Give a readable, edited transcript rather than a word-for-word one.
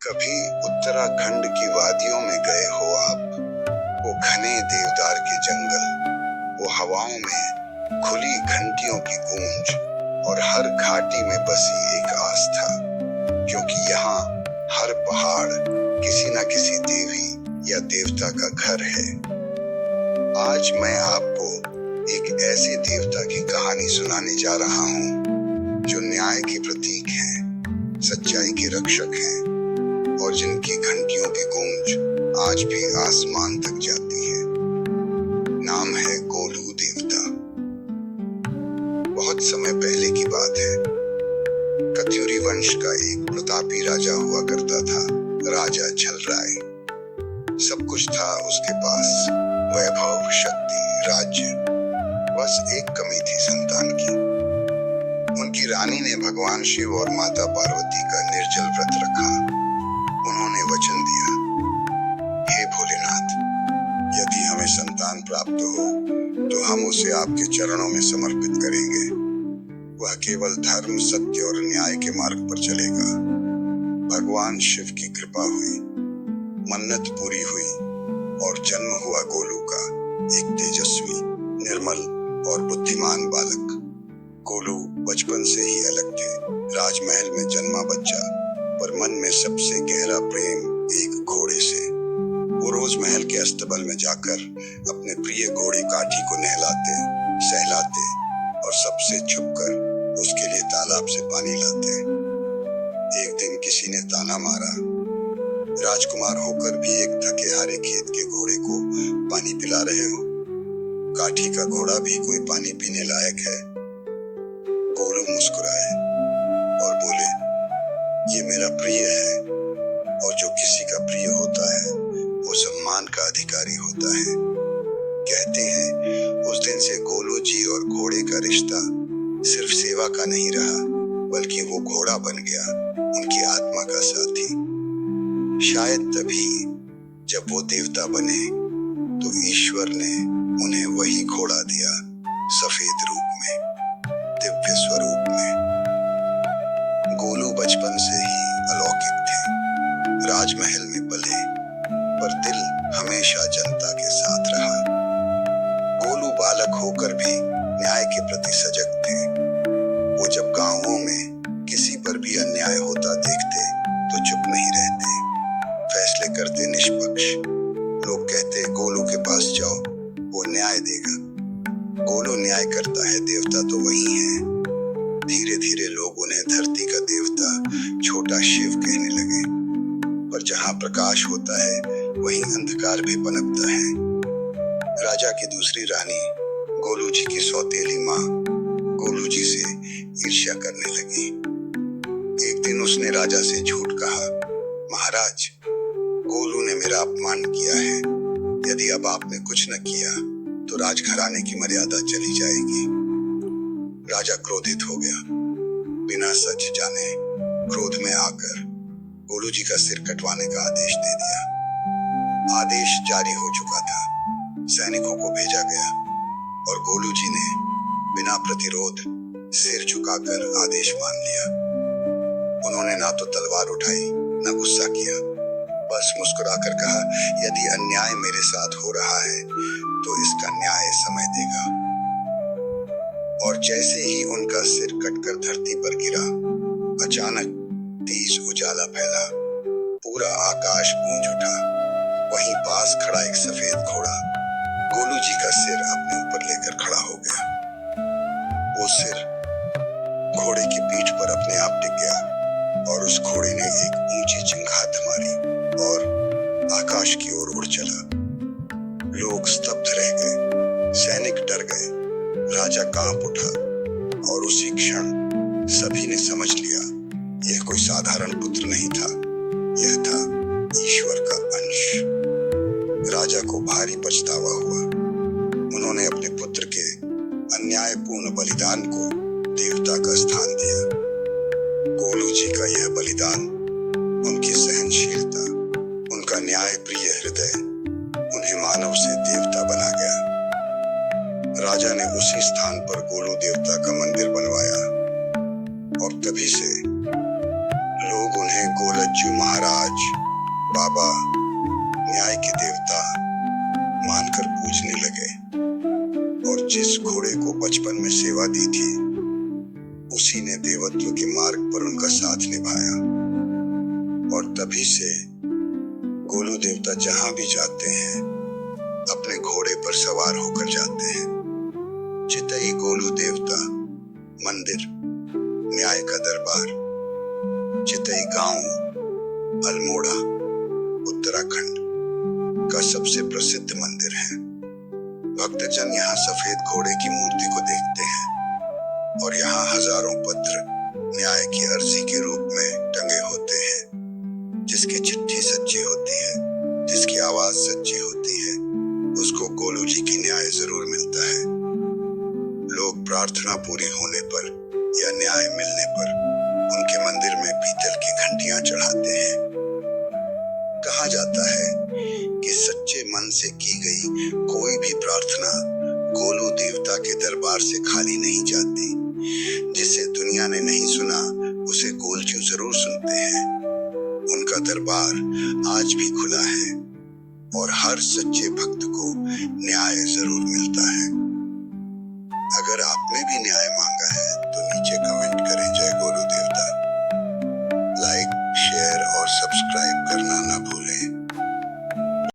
कभी उत्तराखंड की वादियों में गए हो आप? वो घने देवदार के जंगल, वो हवाओं में खुली घंटियों की गूंज और हर घाटी में बसी एक आस्था, क्योंकि यहाँ हर पहाड़ किसी न किसी देवी या देवता का घर है। आज मैं आपको एक ऐसे देवता की कहानी सुनाने जा रहा हूँ जो न्याय के प्रतीक हैं, सच्चाई के रक्षक हैं और जिनकी घंटियों की गूंज आज भी आसमान तक जाती है। नाम है गोलू देवता। बहुत समय पहले की बात है। कत्यूरी वंश का एक प्रतापी राजा हुआ करता था, राजा छलराय। सब कुछ था उसके पास, वैभव, शक्ति, राज्य। बस एक कमी थी संतान की। उनकी रानी ने भगवान शिव और माता पार्वती का निर्जल व्रत रखा। उन्होंने वचन दिया, हे भोलेनाथ, यदि हमें संतान प्राप्त हो तो हम उसे आपके चरणों में समर्पित करेंगे। वह केवल धर्म, सत्य और न्याय के मार्ग पर चलेगा। भगवान शिव की कृपा हुई, मन्नत पूरी हुई और जन्म हुआ गोलू का, एक तेजस्वी, निर्मल और बुद्धिमान बालक। गोलू बचपन से ही अलग थे। राजमहल में जन्मा बच्चा, पर मन में सबसे गहरा प्रेम एक घोड़े से। वो रोज महल के अस्तबल में जाकर अपने प्रिय घोड़े काठी को नहलाते, सहलाते और सबसे छुपकर उसके लिए तालाब से पानी लाते। एक दिन किसी ने ताना मारा, राजकुमार होकर भी एक थके हारे खेत के घोड़े को पानी पिला रहे हो? काठी का घोड़ा भी कोई पानी पीने लायक है? गोलू मुस्कुराए और बोले, ये मेरा प्रिय है और जो किसी का प्रिय होता है वो सम्मान का अधिकारी होता है। कहते हैं उस दिन से गोलू जी और घोड़े का रिश्ता सिर्फ सेवा का नहीं रहा, बल्कि वो घोड़ा बन गया उनकी आत्मा का साथी। शायद तभी जब वो देवता बने तो ईश्वर ने उन्हें वही घोड़ा दिया, सफेद रूप में, दिव्य स्वरूप में। गोलू बचपन से ही अलौकिक थे। राजमहल में पले, पर दिल हमेशा जनता के साथ रहा। गोलू बालक होकर भी न्याय के प्रति सजग थे। वो जब गांवों में किसी पर भी अन्याय होता देखते तो चुप नहीं रहते, फैसले करते निष्पक्ष। लोग कहते, गोलू के पास जाओ, वो न्याय देगा। गोलू न्याय करता है, देवता तो वही है। धीरे धीरे लोग उन्हें धरती का देवता, छोटा शिव कहने लगे। पर जहाँ प्रकाश होता है वहीं अंधकार भी पनपता है। राजा की दूसरी रानी, गोलू जी की सौतेली माँ, गोलू जी से ईर्ष्या करने लगी। एक दिन उसने राजा से झूठ कहा, महाराज, गोलू ने मेरा अपमान किया है। यदि अब आपने कुछ न किया तो राजघराने की मर्यादा चली जाएगी। राजा क्रोधित हो गया। बिना सच जाने क्रोध में आकर गोलू जी का सिर कटवाने का आदेश दे दिया। आदेश जारी हो चुका था। सैनिकों को भेजा गया और गोलू जी ने बिना प्रतिरोध सिर झुकाकर आदेश मान लिया। उन्होंने ना तो तलवार उठाई, ना गुस्सा किया, बस मुस्कुराकर कहा, यदि अन्याय मेरे साथ हो रहा है तो इसका न्याय समय देगा। और जैसे ही उनका सिर कटकर धरती पर गिरा, अचानक तेज उजाला फैला, पूरा आकाश गूंज उठा। वहीं पास खड़ा एक सफेद घोड़ा गोलू जी का सिर अपने ऊपर लेकर खड़ा हो गया। वो सिर घोड़े की पीठ पर अपने आप टिक गया और उस घोड़े ने एक ऊंची चिंगाट मारी और आकाश की ओर उड़ चला। लोग स्तब्ध रह गए, सैनिक डर गए, राजा कांप उठा और उसी क्षण सभी ने समझ लिया, यह कोई साधारण पुत्र नहीं था, यह था ईश्वर का अंश। राजा को भारी पछतावा हुआ। उन्होंने अपने पुत्र के अन्यायपूर्ण बलिदान को देवता का स्थान दिया। गोलू जी का यह बलिदान, उनकी सहनशीलता, उनका न्याय प्रिय हृदय उन्हें मानव से देवता बना गया। राजा ने उसी स्थान पर गोलू देवता का मंदिर बनवाया और तभी से लोग उन्हें गोलज्जू महाराज बाबा न्याय के देवता मानकर पूजने लगे और जिस घोड़े को बचपन में सेवा दी थी उसी ने देवत्व के मार्ग पर उनका साथ निभाया। और तभी से गोलू देवता जहां भी जाते हैं अपने घोड़े पर सवार होकर जाते हैं। चितई गोलू देवता मंदिर, न्याय का दरबार, चितई गांव, अल्मोड़ा, उत्तराखंड का सबसे प्रसिद्ध मंदिर है। भक्तजन यहाँ सफेद घोड़े की मूर्ति को देखते हैं और यहाँ हजारों पत्र न्याय की अर्जी के रूप में टंगे होते हैं। जिसकी चिट्ठी सच्ची होती है, जिसकी आवाज सच्ची होती है, उसको गोलू जी की न्याय जरूर मिलता है। लोग प्रार्थना पूरी होने पर या न्याय मिलने पर उनके मंदिर में पीतल की घंटियां चढ़ाते हैं। कहा जाता है कि सच्चे मन से की गई कोई भी प्रार्थना गोलू देवता के दरबार से खाली नहीं जाती। जिसे दुनिया ने नहीं सुना उसे गोलचू जरूर सुनते हैं। उनका दरबार आज भी खुला है और हर सच्चे भक्त को न्याय जरूर मिलता है। अगर आपने भी न्याय मांगा